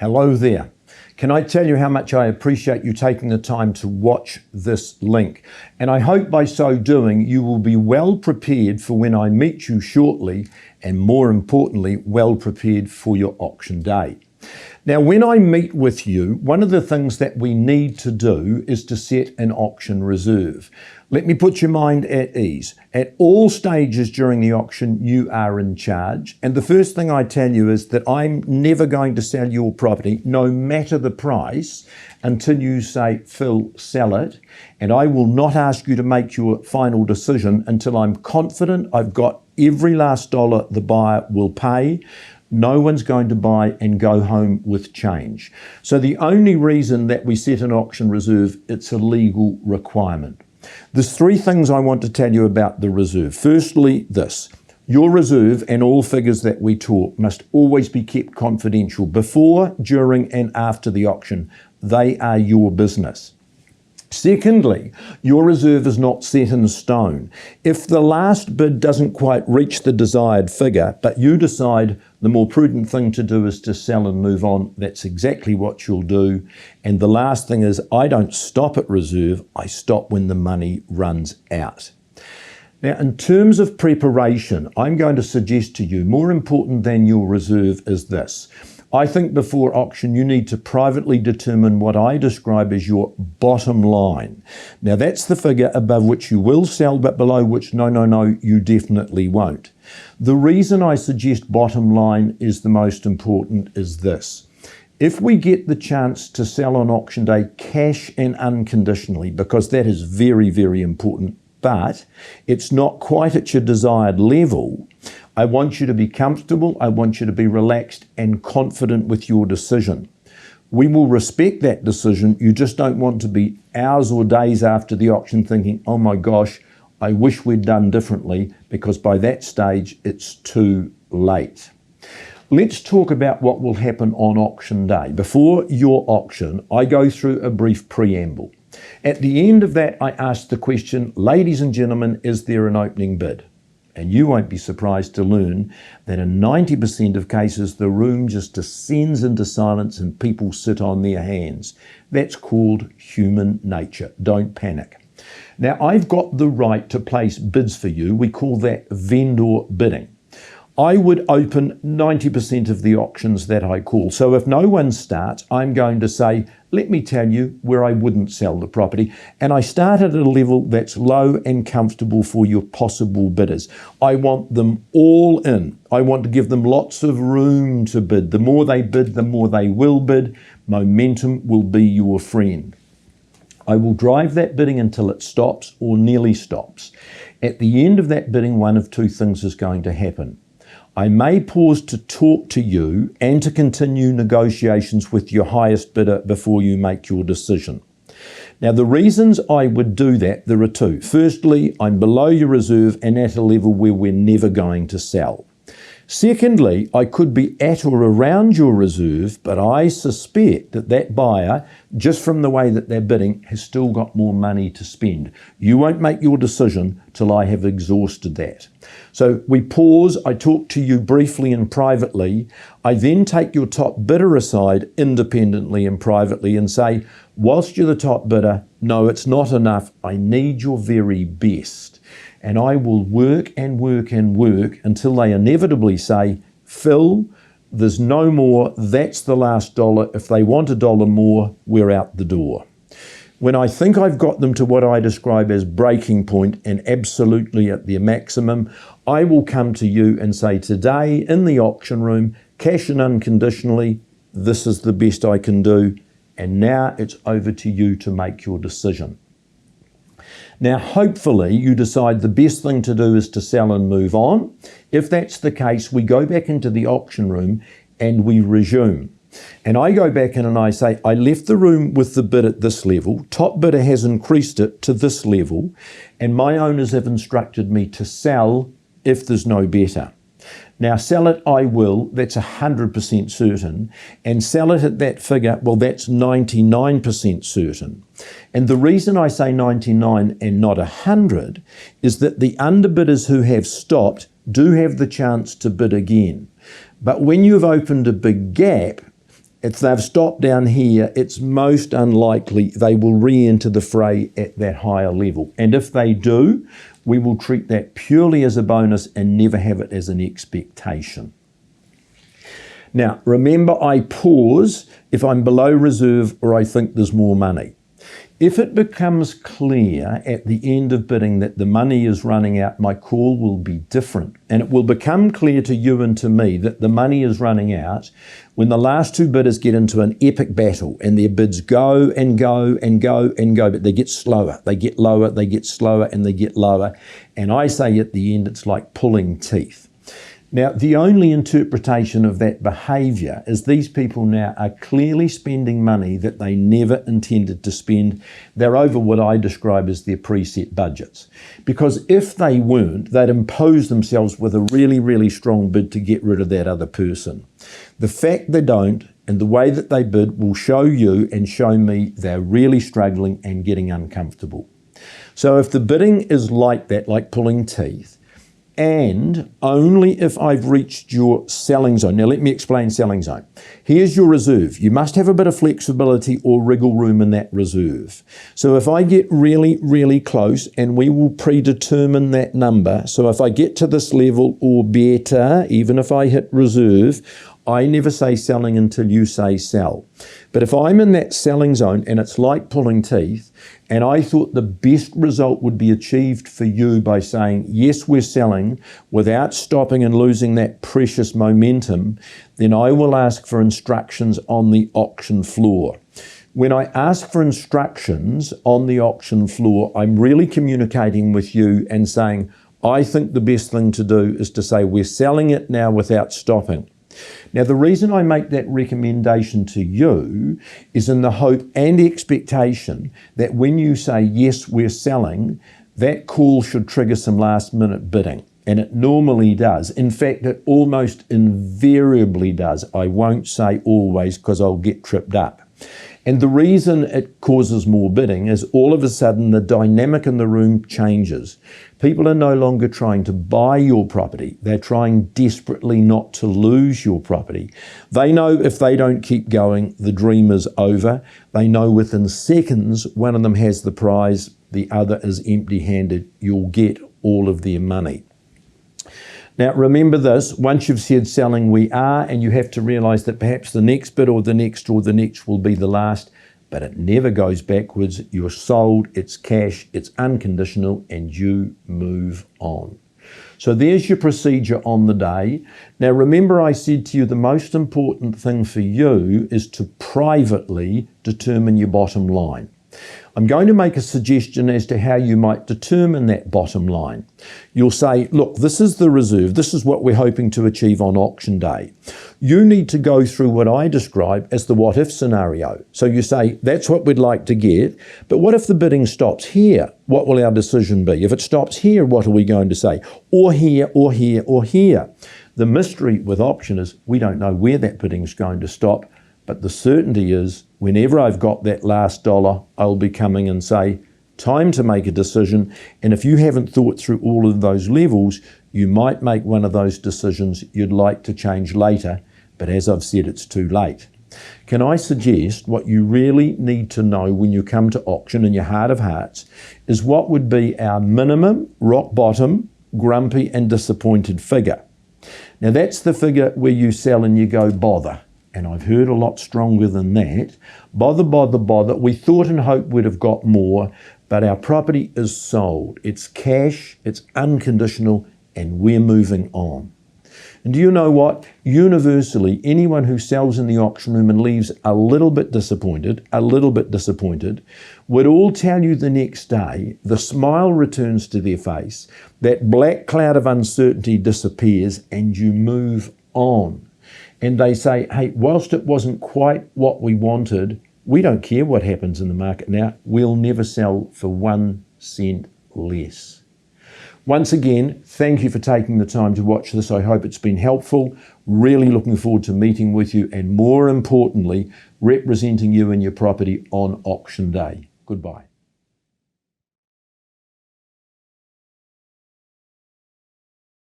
Hello there. Can I tell you how much I appreciate you taking the time to watch this link? And I hope by so doing, you will be well prepared for when I meet you shortly, and more importantly, well prepared for your auction day. Now, when I meet with you, one of the things that we need to do is to set an auction reserve. Let me put your mind at ease. At all stages during the auction, you are in charge. And the first thing I tell you is that I'm never going to sell your property, no matter the price, until you say, Phil, sell it. And I will not ask you to make your final decision until I'm confident I've got every last dollar the buyer will pay. No one's going to buy and go home with change. So the only reason that we set an auction reserve, it's a legal requirement. There's three things I want to tell you about the reserve. Firstly, this. Your reserve and all figures that we talk must always be kept confidential before, during and after the auction. They are your business. Secondly, your reserve is not set in stone. If the last bid doesn't quite reach the desired figure, but you decide the more prudent thing to do is to sell and move on, that's exactly what you'll do. And the last thing is, I don't stop at reserve, I stop when the money runs out. Now, in terms of preparation, I'm going to suggest to you, more important than your reserve is this. I think before auction, you need to privately determine what I describe as your bottom line. Now, that's the figure above which you will sell, but below which, no, you definitely won't. The reason I suggest bottom line is the most important is this. If we get the chance to sell on auction day cash and unconditionally, because that is very, very important, but it's not quite at your desired level, I want you to be comfortable, I want you to be relaxed and confident with your decision. We will respect that decision. You just don't want to be hours or days after the auction thinking, oh my gosh, I wish we'd done differently, because by that stage it's too late. Let's talk about what will happen on auction day. Before your auction, I go through a brief preamble. At the end of that, I ask the question, ladies and gentlemen, is there an opening bid? And you won't be surprised to learn that in 90% of cases, the room just descends into silence and people sit on their hands. That's called human nature. Don't panic. Now, I've got the right to place bids for you. We call that vendor bidding. I would open 90% of the auctions that I call. So if no one starts, I'm going to say, let me tell you where I wouldn't sell the property. And I start at a level that's low and comfortable for your possible bidders. I want them all in. I want to give them lots of room to bid. The more they bid, the more they will bid. Momentum will be your friend. I will drive that bidding until it stops or nearly stops. At the end of that bidding, one of two things is going to happen. I may pause to talk to you and to continue negotiations with your highest bidder before you make your decision. Now, the reasons I would do that, there are two. Firstly, I'm below your reserve and at a level where we're never going to sell. Secondly, I could be at or around your reserve, but I suspect that that buyer, just from the way that they're bidding, has still got more money to spend. You won't make your decision till I have exhausted that. So we pause, I talk to you briefly and privately. I then take your top bidder aside independently and privately and say, whilst you're the top bidder, no, it's not enough. I need your very best. And I will work and work and work until they inevitably say, Phil, there's no more, that's the last dollar. If they want a dollar more, we're out the door. When I think I've got them to what I describe as breaking point and absolutely at their maximum, I will come to you and say, today in the auction room, cash and unconditionally, this is the best I can do. And now it's over to you to make your decision. Now, hopefully you decide the best thing to do is to sell and move on. If that's the case, we go back into the auction room and we resume. And I go back in and I say, I left the room with the bid at this level, top bidder has increased it to this level, and my owners have instructed me to sell if there's no better. Now, sell it I will, that's 100% certain, and sell it at that figure, well, that's 99% certain. And the reason I say 99 and not 100 is that the underbidders who have stopped do have the chance to bid again. But when you've opened a big gap, If they've stopped down here, it's most unlikely they will re-enter the fray at that higher level. And if they do, we will treat that purely as a bonus and never have it as an expectation. Now, remember, I pause if I'm below reserve or I think there's more money. If it becomes clear at the end of bidding that the money is running out, my call will be different. And it will become clear to you and to me that the money is running out when the last two bidders get into an epic battle and their bids go and go and go and go, but they get slower, they get lower, they get slower, and they get lower. And I say at the end, it's like pulling teeth. Now, the only interpretation of that behaviour is these people now are clearly spending money that they never intended to spend. They're over what I describe as their preset budgets. Because if they weren't, they'd impose themselves with a really, really strong bid to get rid of that other person. The fact they don't and the way that they bid will show you and show me they're really struggling and getting uncomfortable. So if the bidding is like that, like pulling teeth, and only if I've reached your selling zone. Now let me explain selling zone. Here's your reserve. You must have a bit of flexibility or wriggle room in that reserve. So if I get really, really close, and we will predetermine that number. So if I get to this level or better, even if I hit reserve, I never say selling until you say sell. But if I'm in that selling zone and it's like pulling teeth, and I thought the best result would be achieved for you by saying, yes, we're selling without stopping and losing that precious momentum, then I will ask for instructions on the auction floor. When I ask for instructions on the auction floor, I'm really communicating with you and saying, I think the best thing to do is to say, we're selling it now without stopping. Now, the reason I make that recommendation to you is in the hope and expectation that when you say, yes, we're selling, that call should trigger some last minute bidding. And it normally does. In fact, it almost invariably does. I won't say always because I'll get tripped up. And the reason it causes more bidding is all of a sudden the dynamic in the room changes. People are no longer trying to buy your property. They're trying desperately not to lose your property. They know if they don't keep going, the dream is over. They know within seconds, one of them has the prize, the other is empty-handed. You'll get all of their money. Now, remember this, once you've said selling, we are, and you have to realise that perhaps the next bid or the next will be the last, but it never goes backwards. You're sold, it's cash, it's unconditional, and you move on. So there's your procedure on the day. Now, remember I said to you the most important thing for you is to privately determine your bottom line. I'm going to make a suggestion as to how you might determine that bottom line. You'll say, look, this is the reserve. This is what we're hoping to achieve on auction day. You need to go through what I describe as the what if scenario. So you say, that's what we'd like to get, but what if the bidding stops here? What will our decision be? If it stops here, what are we going to say? Or here, or here, or here. The mystery with auction is we don't know where that bidding is going to stop. But the certainty is, whenever I've got that last dollar, I'll be coming and say, time to make a decision. And if you haven't thought through all of those levels, you might make one of those decisions you'd like to change later. But as I've said, it's too late. Can I suggest what you really need to know when you come to auction in your heart of hearts is what would be our minimum, rock bottom, grumpy and disappointed figure. Now that's the figure where you sell and you go, bother. And I've heard a lot stronger than that. Bother, bother, bother. We thought and hoped we'd have got more, but our property is sold. It's cash, it's unconditional, and we're moving on. And do you know what? Universally, anyone who sells in the auction room and leaves a little bit disappointed, would all tell you the next day, the smile returns to their face, that black cloud of uncertainty disappears, and you move on. And they say, hey, whilst it wasn't quite what we wanted, we don't care what happens in the market now. We'll never sell for 1 cent less. Once again, thank you for taking the time to watch this. I hope it's been helpful. Really looking forward to meeting with you and more importantly, representing you and your property on auction day. Goodbye.